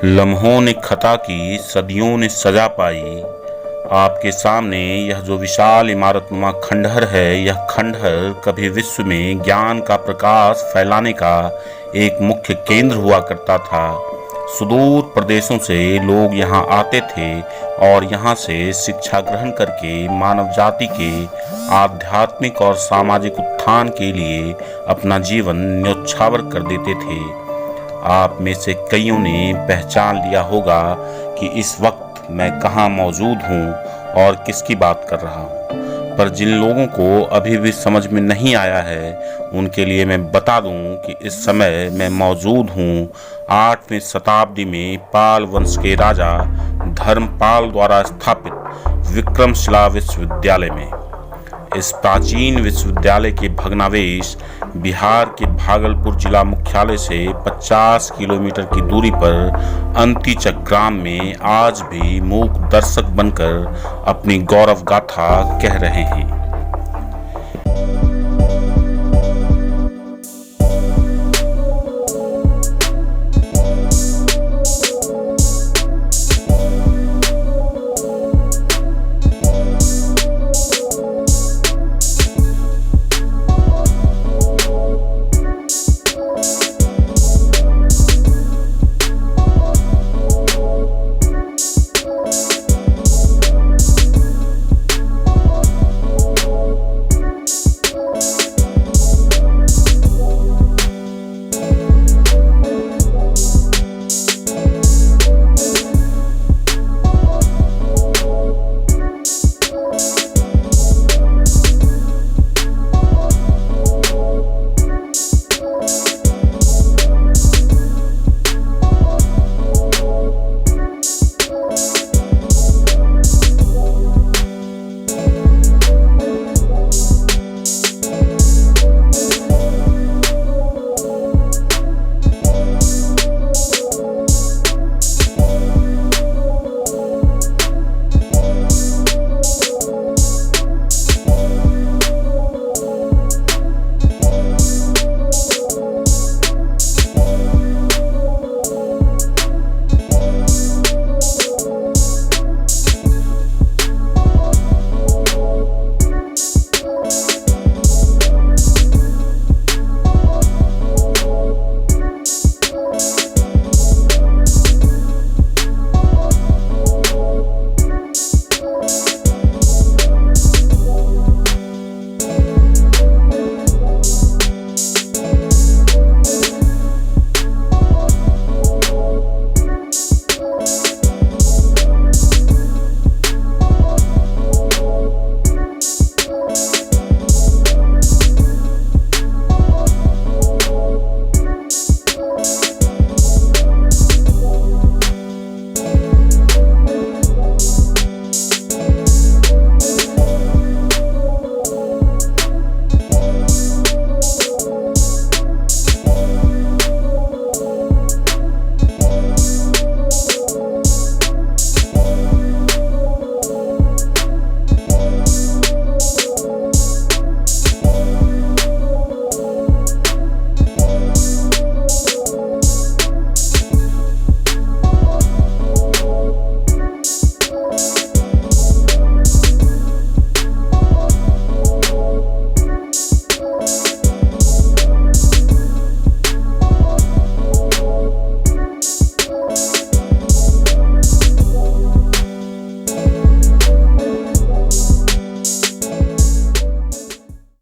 लम्हों ने खता की, सदियों ने सजा पाई। आपके सामने यह जो विशाल इमारतनुमा खंडहर है, यह खंडहर कभी विश्व में ज्ञान का प्रकाश फैलाने का एक मुख्य केंद्र हुआ करता था। सुदूर प्रदेशों से लोग यहाँ आते थे और यहाँ से शिक्षा ग्रहण करके मानव जाति के आध्यात्मिक और सामाजिक उत्थान के लिए अपना जीवन न्योछावर कर देते थे। आप में से कईयों ने पहचान लिया होगा कि इस वक्त मैं कहाँ मौजूद हूँ और किसकी बात कर रहा हूँ, पर जिन लोगों को अभी भी समझ में नहीं आया है उनके लिए मैं बता दूं कि इस समय मैं मौजूद हूँ 8वीं शताब्दी में पाल वंश के राजा धर्मपाल द्वारा स्थापित विक्रमशिला विश्वविद्यालय में। इस प्राचीन विश्वविद्यालय के भग्नावशेष बिहार के भागलपुर जिला मुख्यालय से 50 किलोमीटर की दूरी पर अंतीचक ग्राम में आज भी मूक दर्शक बनकर अपनी गौरव गाथा कह रहे हैं।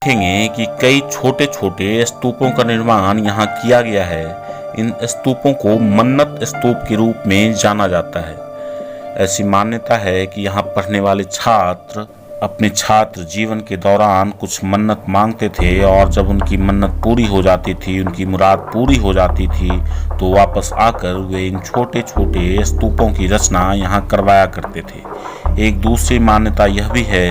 देखेंगे कि कई छोटे छोटे स्तूपों का निर्माण यहाँ किया गया है। इन स्तूपों को मन्नत स्तूप के रूप में जाना जाता है। ऐसी मान्यता है कि यहाँ पढ़ने वाले छात्र अपने छात्र जीवन के दौरान कुछ मन्नत मांगते थे और जब उनकी मन्नत पूरी हो जाती थी, उनकी मुराद पूरी हो जाती थी, तो वापस आकर वे इन छोटे छोटे स्तूपों की रचना यहाँ करवाया करते थे। एक दूसरी मान्यता यह भी है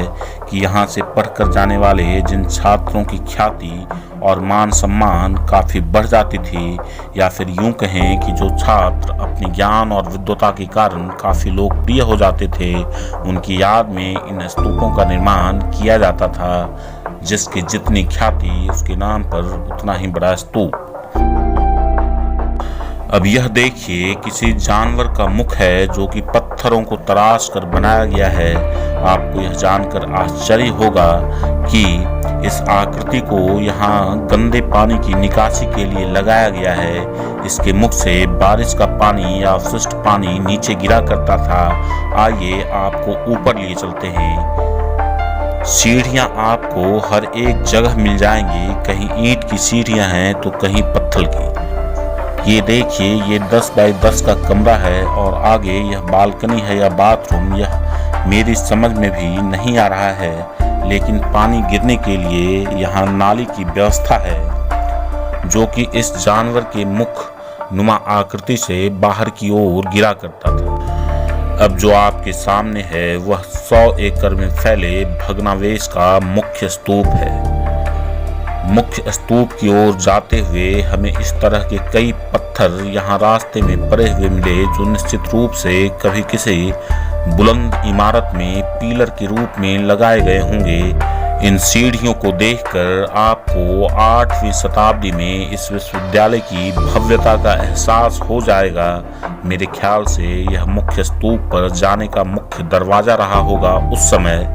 कि यहाँ से पढ़कर जाने वाले जिन छात्रों की ख्याति और मान सम्मान काफ़ी बढ़ जाती थी, या फिर यूं कहें कि जो छात्र अपने ज्ञान और विद्वता के कारण काफ़ी लोकप्रिय हो जाते थे, उनकी याद में इन स्तूपों का निर्माण किया जाता था। जिसकी जितनी ख्याति उसके नाम पर उतना ही बड़ा स्तूप। अब यह देखिए, किसी जानवर का मुख है जो कि पत्थरों को तराश कर बनाया गया है। आपको यह जानकर आश्चर्य होगा कि इस आकृति को यहाँ गंदे पानी की निकासी के लिए लगाया गया है। इसके मुख से बारिश का पानी या अवशिष्ट पानी नीचे गिरा करता था। आइए आपको ऊपर लिए चलते हैं। सीढ़ियाँ आपको हर एक जगह मिल जाएंगी। कहीं ईंट की सीढ़ियाँ हैं तो कहीं पत्थर की। ये देखिए, ये 10 बाई 10 का कमरा है और आगे यह बालकनी है या बाथरूम, यह मेरी समझ में भी नहीं आ रहा है। लेकिन पानी गिरने के लिए यहाँ नाली की व्यवस्था है जो कि इस जानवर के मुख नुमा आकृति से बाहर की ओर गिरा करता था। अब जो आपके सामने है वह 100 एकड़ में फैले भग्नावशेष का मुख्य स्तूप है। मुख्य स्तूप की ओर जाते हुए हमें इस तरह के कई पत्थर यहाँ रास्ते में पड़े हुए मिले जो निश्चित रूप से कभी किसी बुलंद इमारत में पिलर के रूप में लगाए गए होंगे। इन सीढ़ियों को देखकर आपको 8वीं शताब्दी में इस विश्वविद्यालय की भव्यता का एहसास हो जाएगा। मेरे ख्याल से यह मुख्य स्तूप पर जाने का मुख्य दरवाजा रहा होगा उस समय।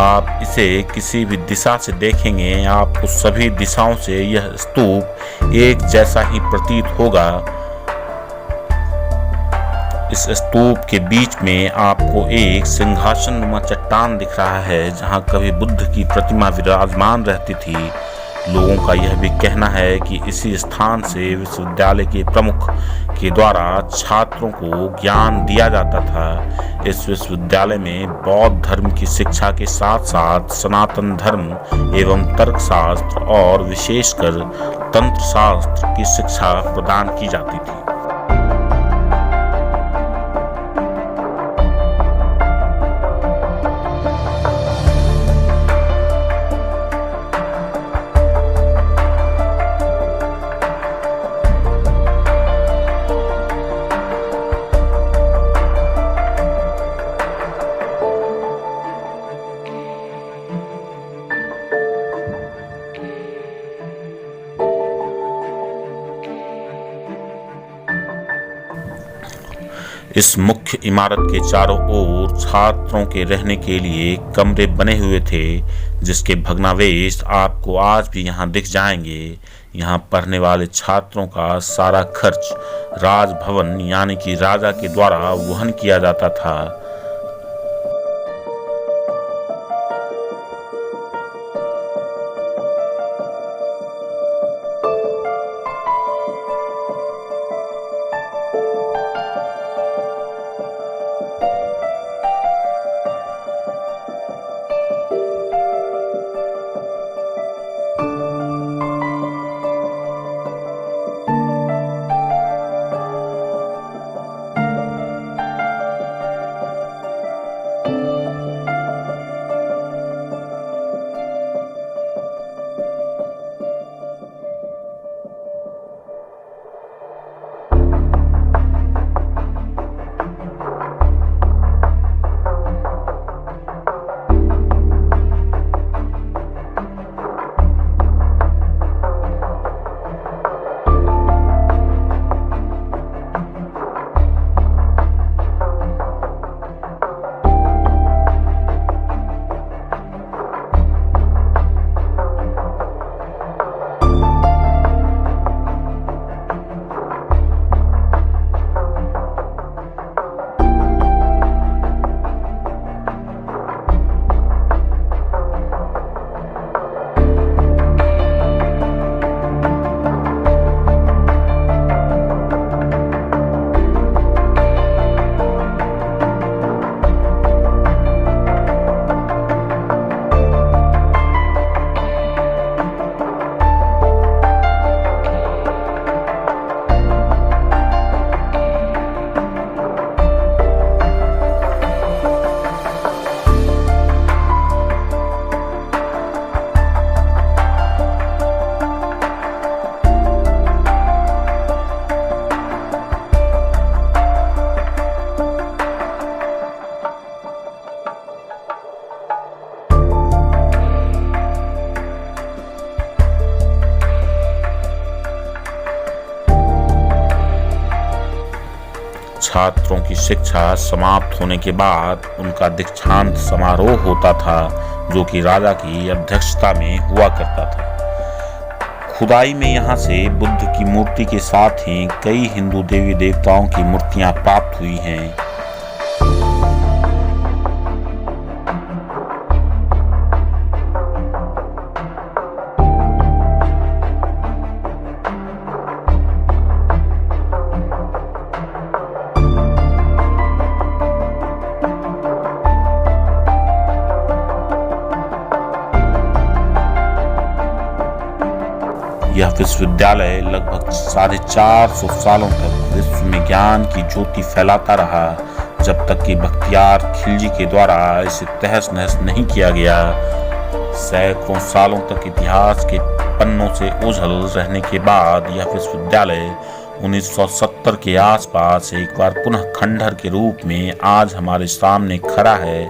आप इसे किसी भी दिशा से देखेंगे आपको सभी दिशाओं से यह स्तूप एक जैसा ही प्रतीत होगा। इस स्तूप के बीच में आपको एक सिंहासन नुमा चट्टान दिख रहा है जहां कभी बुद्ध की प्रतिमा विराजमान रहती थी, लोगों का यह भी कहना है कि इसी स्थान से विश्वविद्यालय के प्रमुख के द्वारा छात्रों को ज्ञान दिया जाता था। इस विश्वविद्यालय में बौद्ध धर्म की शिक्षा के साथ साथ सनातन धर्म एवं तर्कशास्त्र और विशेषकर तंत्र शास्त्र की शिक्षा प्रदान की जाती थी। इस मुख्य इमारत के चारों ओर छात्रों के रहने के लिए कमरे बने हुए थे, जिसके भग्नावशेष आपको आज भी यहाँ दिख जाएंगे। यहाँ पढ़ने वाले छात्रों का सारा खर्च राजभवन यानी कि राजा के द्वारा वहन किया जाता था। छात्रों की शिक्षा समाप्त होने के बाद उनका दीक्षांत समारोह होता था, जो कि राजा की अध्यक्षता में हुआ करता था। खुदाई में यहाँ से बुद्ध की मूर्ति के साथ ही कई हिंदू देवी देवताओं की मूर्तियां प्राप्त हुई हैं। यह विश्वविद्यालय लगभग 450 सालों तक विश्व में ज्ञान की ज्योति फैलाता रहा, जब तक कि बख्तियार खिलजी के द्वारा इसे तहस नहस नहीं किया गया। सैकड़ों सालों तक इतिहास के पन्नों से ओझल रहने के बाद यह विश्वविद्यालय 1970 के आसपास एक बार पुनः खंडहर के रूप में आज हमारे सामने खड़ा है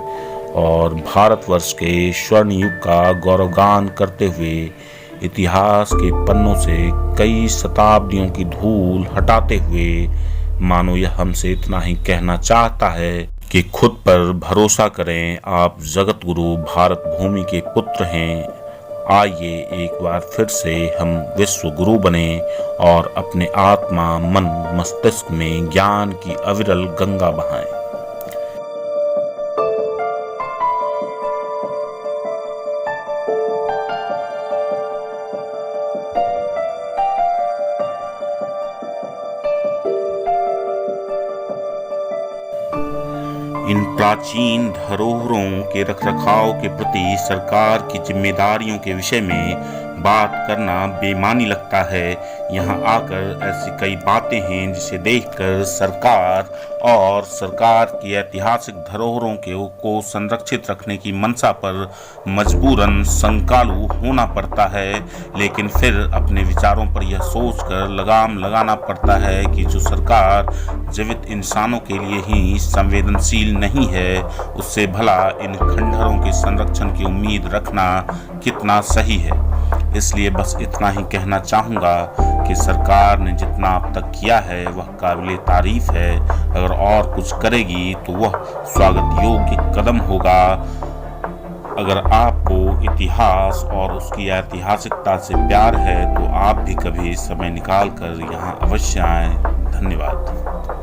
और भारतवर्ष के स्वर्ण युग का गौरवगान करते हुए इतिहास के पन्नों से कई शताब्दियों की धूल हटाते हुए मानो यह हमसे इतना ही कहना चाहता है कि खुद पर भरोसा करें, आप जगत गुरु भारत भूमि के पुत्र हैं। आइए एक बार फिर से हम विश्व गुरु बने और अपने आत्मा मन मस्तिष्क में ज्ञान की अविरल गंगा बहाएं। इन प्राचीन धरोहरों के रखरखाव के प्रति सरकार की जिम्मेदारियों के विषय में बात करना बेमानी लगता है। यहाँ आकर ऐसी कई बातें हैं जिसे देखकर सरकार की ऐतिहासिक धरोहरों को संरक्षित रखने की मंशा पर मजबूरन संकालू होना पड़ता है, लेकिन फिर अपने विचारों पर यह सोचकर लगाम लगाना पड़ता है कि जो सरकार जीवित इंसानों के लिए ही संवेदनशील नहीं है, उससे भला इन खंडहरों के संरक्षण की उम्मीद रखना कितना सही है। इसलिए बस इतना ही कहना चाहूँगा कि सरकार ने जितना अब तक किया है वह काबिले तारीफ है। अगर और कुछ करेगी तो वह स्वागत योग्य कदम होगा। अगर आपको इतिहास और उसकी ऐतिहासिकता से प्यार है तो आप भी कभी समय निकाल कर यहाँ अवश्य आएं। धन्यवाद।